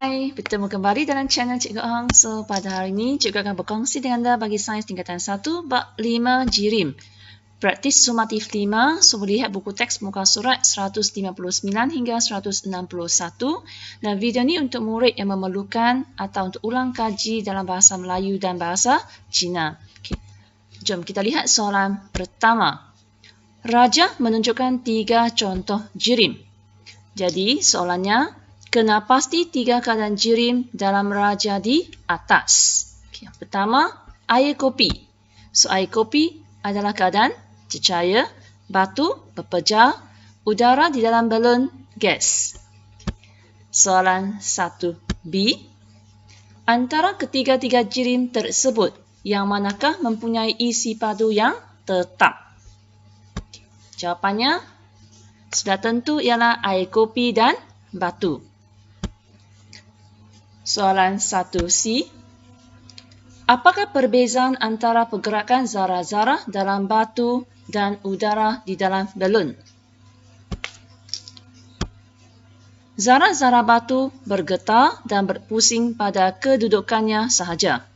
Hai, bertemu kembali dalam channel Cikgu Ong. So, pada hari ini, Cikgu akan berkongsi dengan anda bagi sains tingkatan 1, bab 5 jirim. Praktis sumatif 5, so boleh lihat buku teks muka surat 159 hingga 161. Dan video ini untuk murid yang memerlukan atau untuk ulang kaji dalam bahasa Melayu dan bahasa Cina. Okay. Jom kita lihat soalan pertama. Raja menunjukkan 3 contoh jirim. Jadi, soalannya, kena pasti 3 keadaan jirim dalam raja di atas. Okay, yang pertama, air kopi. So, air kopi adalah keadaan cecair, batu, berpejar, udara di dalam balon, gas. Soalan 1B. Antara ketiga-tiga jirim tersebut, yang manakah mempunyai isi padu yang tetap? Jawapannya, sudah tentu ialah air kopi dan batu. Soalan 1C. Apakah perbezaan antara pergerakan zarah-zarah dalam batu dan udara di dalam balon? Zarah-zarah batu bergetar dan berpusing pada kedudukannya sahaja.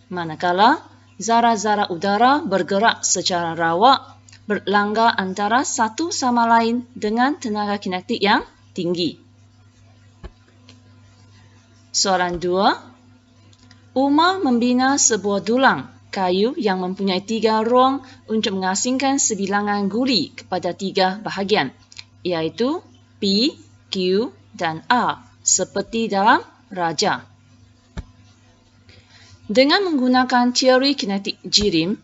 Manakala zarah-zarah udara bergerak secara rawak, berlanggar antara satu sama lain dengan tenaga kinetik yang tinggi. Soalan 2. Umar membina sebuah dulang kayu yang mempunyai 3 ruang untuk mengasingkan sebilangan guli kepada 3 bahagian, iaitu P, Q dan R, seperti dalam raja. Dengan menggunakan teori kinetik jirim,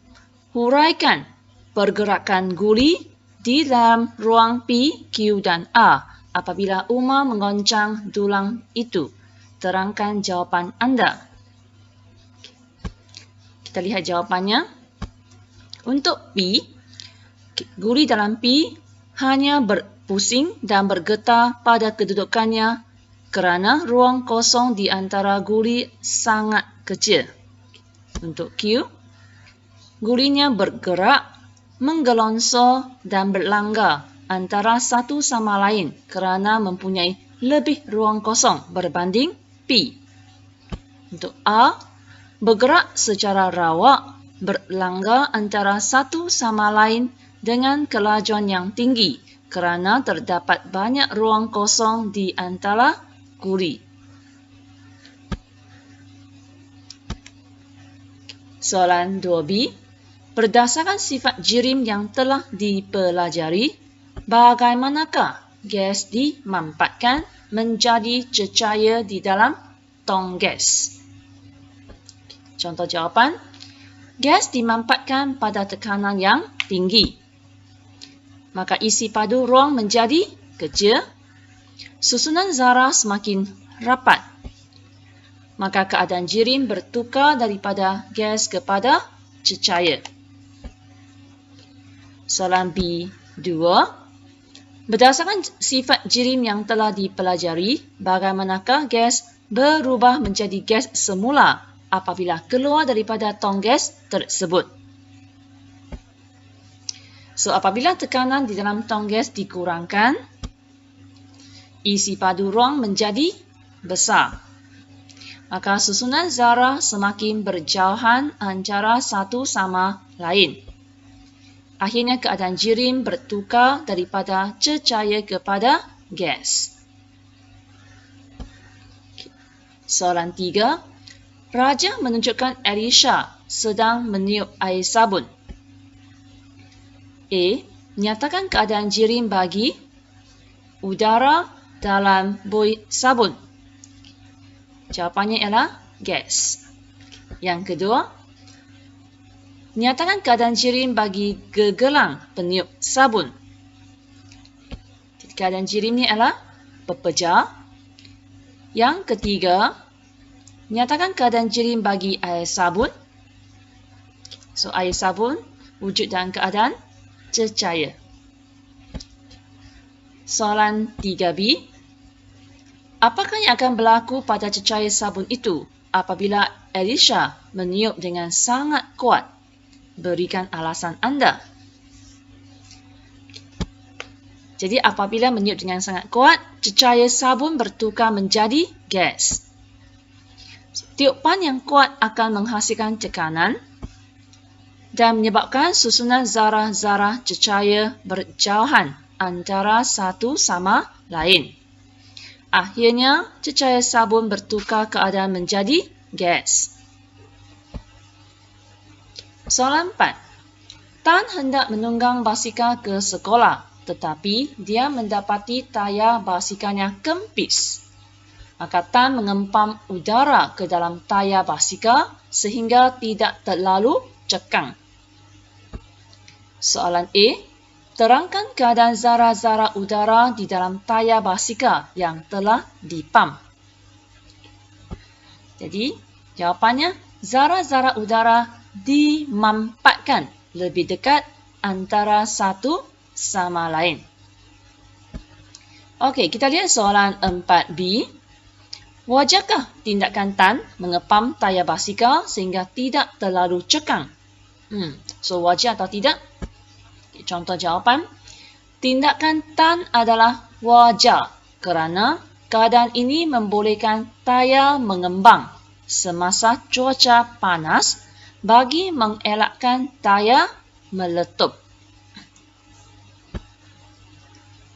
huraikan pergerakan guli di dalam ruang P, Q dan R apabila Umar menggoncang dulang itu. Terangkan jawapan anda. Kita lihat jawapannya. Untuk P, guli dalam P hanya berpusing dan bergetar pada kedudukannya kerana ruang kosong di antara guli sangat kecil. Untuk Q, gulinya bergerak, menggelongsor dan berlanggar antara satu sama lain kerana mempunyai lebih ruang kosong berbanding P. Untuk R, bergerak secara rawak, berlanggar antara satu sama lain dengan kelajuan yang tinggi kerana terdapat banyak ruang kosong di antara guli. Soalan 2B. Berdasarkan sifat jirim yang telah dipelajari, bagaimanakah gas dimampatkan menjadi cecair di dalam tong gas? Contoh jawapan. Gas dimampatkan pada tekanan yang tinggi. Maka isi padu ruang menjadi kecil. Susunan zarah semakin rapat. Maka keadaan jirim bertukar daripada gas kepada cecair. Soalan B2. Berdasarkan sifat jirim yang telah dipelajari, bagaimanakah gas berubah menjadi gas semula apabila keluar daripada tong gas tersebut? So, apabila tekanan di dalam tong gas dikurangkan, isi padu ruang menjadi besar. Maka susunan zarah semakin berjauhan antara satu sama lain. Akhirnya keadaan jirim bertukar daripada cecair kepada gas. Soalan 3. Raja menunjukkan Elisha sedang meniup air sabun. A. Nyatakan keadaan jirim bagi udara dalam buih sabun. Jawapannya ialah gas. Yang kedua, nyatakan keadaan jirim bagi gegelang peniup sabun. Keadaan jirim ni adalah berpejar. Yang ketiga, nyatakan keadaan jirim bagi air sabun. So, air sabun wujud dalam keadaan cecair. Soalan 3B. Apakah yang akan berlaku pada cecair sabun itu apabila Elisha meniup dengan sangat kuat? Berikan alasan anda. Jadi apabila meniup dengan sangat kuat, cecair sabun bertukar menjadi gas. Tiupan yang kuat akan menghasilkan tekanan dan menyebabkan susunan zarah-zarah cecair berjauhan antara satu sama lain. Akhirnya, cecair sabun bertukar keadaan menjadi gas. Soalan 4. Tan hendak menunggang basikal ke sekolah, tetapi dia mendapati tayar basikalnya kempis. Maka Tan mengempam udara ke dalam tayar basikal sehingga tidak terlalu cekang. Soalan A. Terangkan keadaan zarah-zarah udara di dalam tayar basikal yang telah dipam. Jadi, jawapannya, zarah-zarah udara dimampatkan lebih dekat antara satu sama lain. Okey, kita lihat soalan 4B. Wajarkah tindakan Tan mengepam tayar basikal sehingga tidak terlalu cekang? So, wajar atau tidak? Contoh jawapan, tindakan Tan adalah wajar kerana keadaan ini membolehkan tayar mengembang semasa cuaca panas bagi mengelakkan tayar meletup.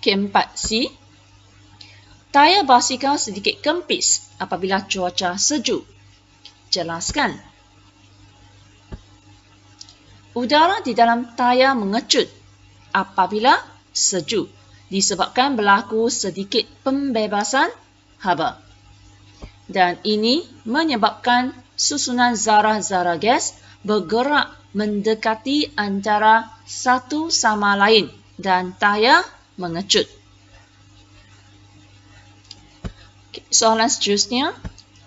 Keempat C. Tayar basikal sedikit kempis apabila cuaca sejuk. Jelaskan. Udara di dalam tayar mengecut apabila sejuk disebabkan berlaku sedikit pembebasan haba. Dan ini menyebabkan susunan zarah-zarah gas bergerak mendekati antara satu sama lain dan tayar mengecut. Soalan seterusnya,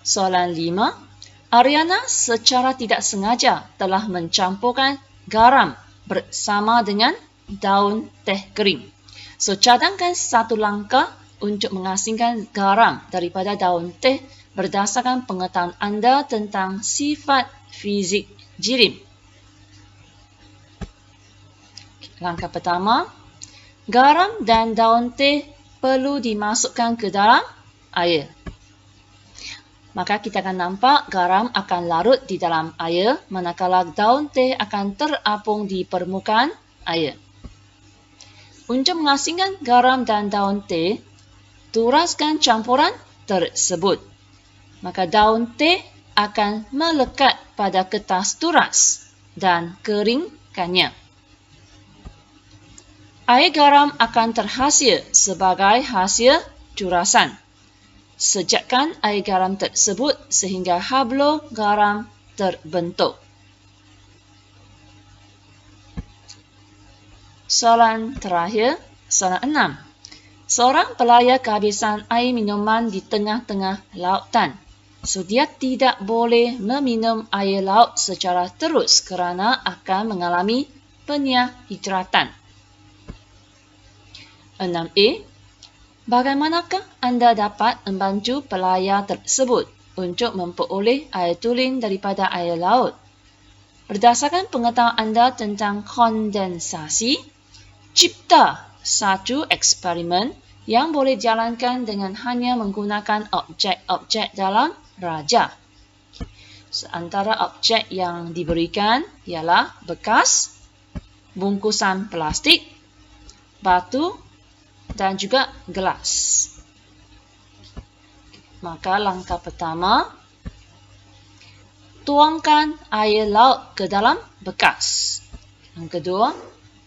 soalan 5. Ariana secara tidak sengaja telah mencampurkan garam bersama dengan daun teh kering. So, cadangkan satu langkah untuk mengasingkan garam daripada daun teh berdasarkan pengetahuan anda tentang sifat fizik jirim. Langkah pertama, garam dan daun teh perlu dimasukkan ke dalam air. Maka kita akan nampak garam akan larut di dalam air, manakala daun teh akan terapung di permukaan air. Untuk mengasingkan garam dan daun teh, turaskan campuran tersebut. Maka daun teh akan melekat pada kertas turas dan keringkannya. Air garam akan terhasil sebagai hasil curasan. Sejakkan air garam tersebut sehingga hablo garam terbentuk. Soalan terakhir, soalan 6. Seorang pelayar kehabisan air minuman di tengah-tengah lautan. So, dia tidak boleh meminum air laut secara terus kerana akan mengalami penyahidratan. 6A. Bagaimanakah anda dapat membantu pelayar tersebut untuk memperoleh air tulen daripada air laut? Berdasarkan pengetahuan anda tentang kondensasi, cipta satu eksperimen yang boleh dijalankan dengan hanya menggunakan objek-objek dalam raja. Antara objek yang diberikan ialah bekas, bungkusan plastik, batu dan juga gelas. Maka langkah pertama, tuangkan air laut ke dalam bekas. Yang kedua,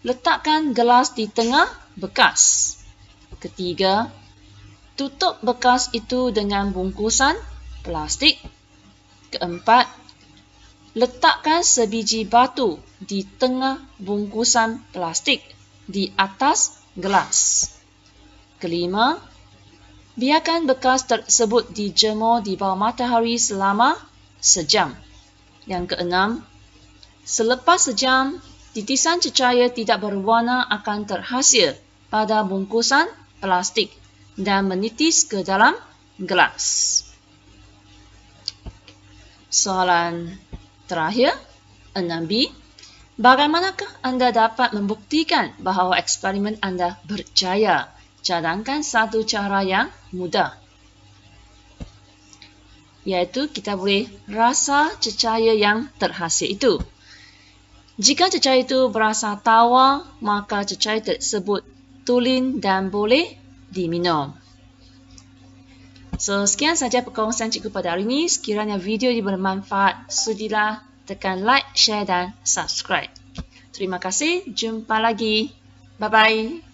letakkan gelas di tengah bekas. Ketiga, tutup bekas itu dengan bungkusan plastik. Keempat, letakkan sebiji batu di tengah bungkusan plastik di atas gelas. Kelima, biarkan bekas tersebut dijemur di bawah matahari selama sejam. Yang keenam, selepas sejam, titisan cecair tidak berwarna akan terhasil pada bungkusan plastik dan menitis ke dalam gelas. Soalan terakhir, 6B. Bagaimanakah anda dapat membuktikan bahawa eksperimen anda berjaya? Cadangkan satu cara yang mudah. iaitu kita boleh rasa cecair yang terhasil itu. Jika cecair itu berasa tawar, maka cecair tersebut tulen dan boleh diminum. So, sekian saja perkongsian cikgu pada hari ini. Sekiranya video ini bermanfaat, sudilah tekan like, share dan subscribe. Terima kasih. Jumpa lagi. Bye-bye.